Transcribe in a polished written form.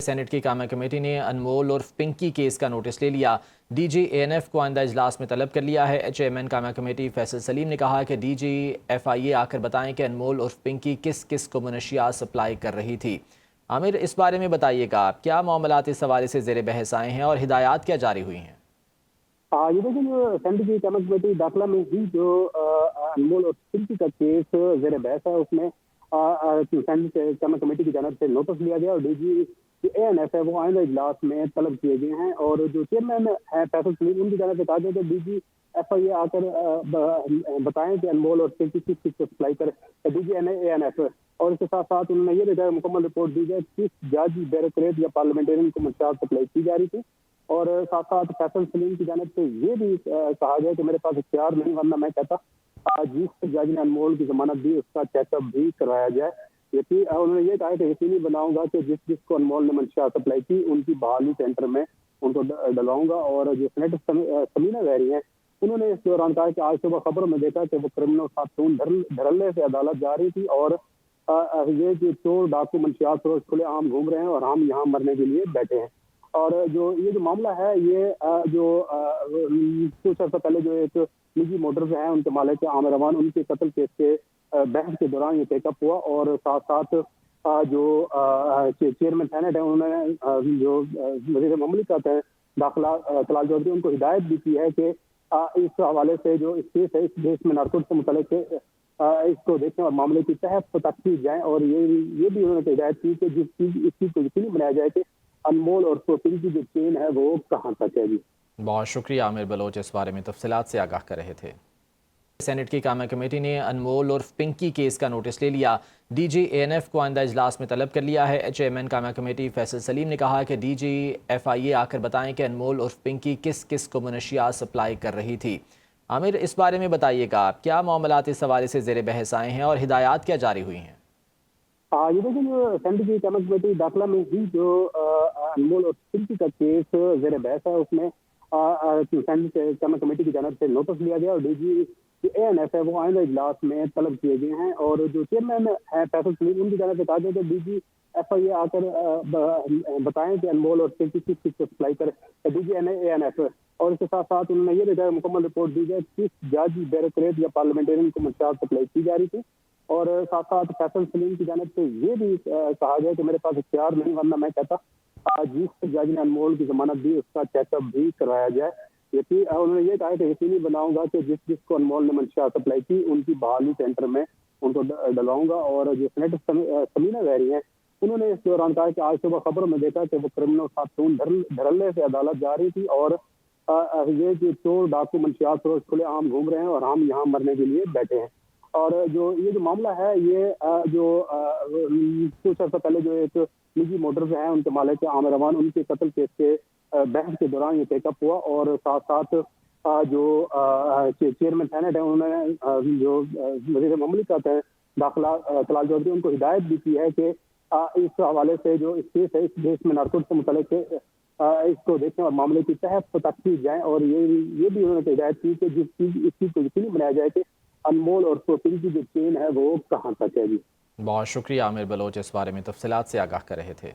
Saint کی کامہ committee نے انمول اور پنکی کیس کا نوٹس لے لیا۔ ڈی جی اے این ایف کو آئندہ اجلاس میں طلب کر لیا ہے۔ چیئرمین کامہ کمیٹی فیصل سلیم نے کہا کہ ڈی جی ایف آئی اے آ کر بتائیں کہ انمول اور پنکی کس کس کو منشیات سپلائی کر رہی تھی۔ عامر، اس بارے میں بتائیے گا کیا معاملات اس حوالے سے زیر بحث آئے ہیں اور ہدایات کیا جاری ہوئی ہیں؟ یہ دیکھیں، جو سینٹ کی کامہ کمیٹی داخلہ میں ہی جو انمول اور پنکی کا کیس زیر بحث ہے، اس میں سینٹ کامہ کمیٹی کی جانب سے نوٹس لیا گیا اور ڈی جی اے این ایف ہے وہ آئندہ اجلاس میں طلب کیے گئے ہیں۔ اور جو چیئرمین ہے فیصل سلیم، ان کی جانب سے کہا گیا کہ ڈی جی ایف آئی اے آ کر بتائیں کہ انمول اور پنکی کس چیز کو سپلائی کر ڈی جی اے این ایف، اور اس کے ساتھ ساتھ انہوں نے یہ بھی کہا مکمل رپورٹ دی جائے کس جج بیوروکریٹ یا پارلیمنٹرین کو منشیات سپلائی کی جا رہی تھی۔ اور ساتھ ساتھ فیصل سلیم کی جانب سے یہ بھی کہا گیا کہ میرے پاس اختیار نہیں، ورنہ میں کہتا جس جج نے انمول کی ضمانت دی اس کا چیک اپ بھی کروایا جائے۔ انہوں نے یہ کہا کہ یقینی بناؤں گا کہ جس کو انمول نے منشیات سپلائی کی ان کی بحالی سینٹر میں ان کو ڈلواؤں گا۔ اور جو سینیٹر سمینا ویری ہیں، انہوں نے اس دوران کہا کہ آج صبح خبروں میں دیکھا کہ وہ کرمنل خاتون دھرلے سے عدالت جا رہی تھی اور یہ کہ چور ڈاکو منشیات فروش کھلے عام گھوم رہے ہیں اور ہم یہاں مرنے کے لیے بیٹھے ہیں۔ اور یہ جو معاملہ ہے، یہ جو کچھ عرصہ پہلے جو ایک نجی موٹرز ہیں ان کے مالک عامر امان، ان کے قتل کیس کے بحث کے دوران یہ ٹیک اپ ہوا۔ اور ساتھ ساتھ جو چیئرمین سینٹ ہیں، انہوں نے جو وزیر مملکت ہے داخلہ طلال چودھری، ان کو ہدایت بھی کی ہے کہ اس حوالے سے جو اس کیس ہے، اس کیس میں نارکوٹکس سے متعلق اس کو دیکھیں اور معاملے کی تحت تک کی جائیں۔ اور یہ بھی انہوں نے ہدایت کی کہ اس چیز کو یقینی بنایا جائے کہ انمول اور پنکی کی جو چین ہے وہ کہاں تک ہے۔ بہت شکریہ عامر بلوچ، اس بارے میں تفصیلات سے آگاہ کر رہے تھے۔ سینٹ کی کامہ کمیٹی نے انمول اور پنکی کیس کا نوٹس لے لیا۔ ڈی جی اے این ایف کو آئندہ اجلاس میں طلب کر لیا ہے۔ چیئرمین کامہ کمیٹی فیصل سلیم نے کہا کہ ڈی جی ایف آئی اے آ کر بتائیں کہ انمول اور پنکی کس کس کو منشیات سپلائی کر رہی تھی۔ عامر، اس بارے میں بتائیے گا کیا معاملات اس حوالے سے زیر بحث آئے ہیں اور ہدایات کیا جاری ہوئی ہیں؟ یہ دیکھیں، جو سینٹ کی کامہ کمیٹی داخلہ میں ہی جو انمول اور پنکی کا کیس زیر بحث ہے، اس میں سینٹ کامہ کمیٹی کی جانب سے نوٹس لیا گیا اور ڈی جی اے این ایف ہے وہ آئندہ اجلاس میں طلب کیے گئے ہیں۔ اور جو چیئرمین ہے فیصل سلیم، ان کی جانب سے کہا گیا کہ ڈی جی ایف آئی اے آ کر بتائیں کہ انمول اور پنکی کس چیز کو سپلائی کر ڈی جی اے این ایف، اور اس کے ساتھ ساتھ انہوں نے یہ بھی کہا مکمل رپورٹ دی جائے کس جج بیوروکریٹ یا پارلیمنٹرین کو منشیات سپلائی کی جا رہی تھی۔ اور ساتھ ساتھ فیصل سلیم کی جانب سے یہ بھی کہا گیا کہ میرے پاس اختیار نہیں، ورنہ میں کہتا جس جج نے انمول کی ضمانت دی اس کا چیک اپ بھی کروایا جائے۔ انہوں نے یہ کہا کہ یقینی بناؤں گا کہ جس کو انمول نے منشیات سپلائی کی ان کی بحالی سینٹر میں ان کو ڈلواؤں گا۔ اور جو سینیٹر سمینا ویری ہیں، انہوں نے اس دوران کہا کہ آج صبح خبروں میں دیکھا کہ وہ کرمنل خاتون دھرلے سے عدالت جا رہی تھی اور یہ کہ چور ڈاکو منشیات فروش کھلے عام گھوم رہے ہیں اور ہم یہاں مرنے کے لیے بیٹھے ہیں۔ اور یہ جو معاملہ ہے، یہ جو کچھ عرصہ پہلے جو ایک نجی موٹرز ہیں ان کے مالک عامر امان، ان کے قتل کیس کے بحث کے دوران یہ ٹیک اپ ہوا۔ اور ساتھ ساتھ جو چیئرمین سینٹ ہیں، انہوں نے جو وزیر مملکت ہے داخلہ طلال چودھری، ان کو ہدایت بھی کی ہے کہ اس حوالے سے جو اس کیس ہے، اس کیس میں نارکوٹکس سے متعلق اس کو دیکھیں اور معاملے کی تحت تک کی جائیں۔ اور یہ بھی انہوں نے ہدایت کی کہ اس چیز کو یقینی بنایا جائے کہ انمول اور پنکی کی جو چین ہے وہ کہاں تک ہے۔ بہت شکریہ عامر بلوچ، اس بارے میں تفصیلات سے آگاہ کر رہے تھے۔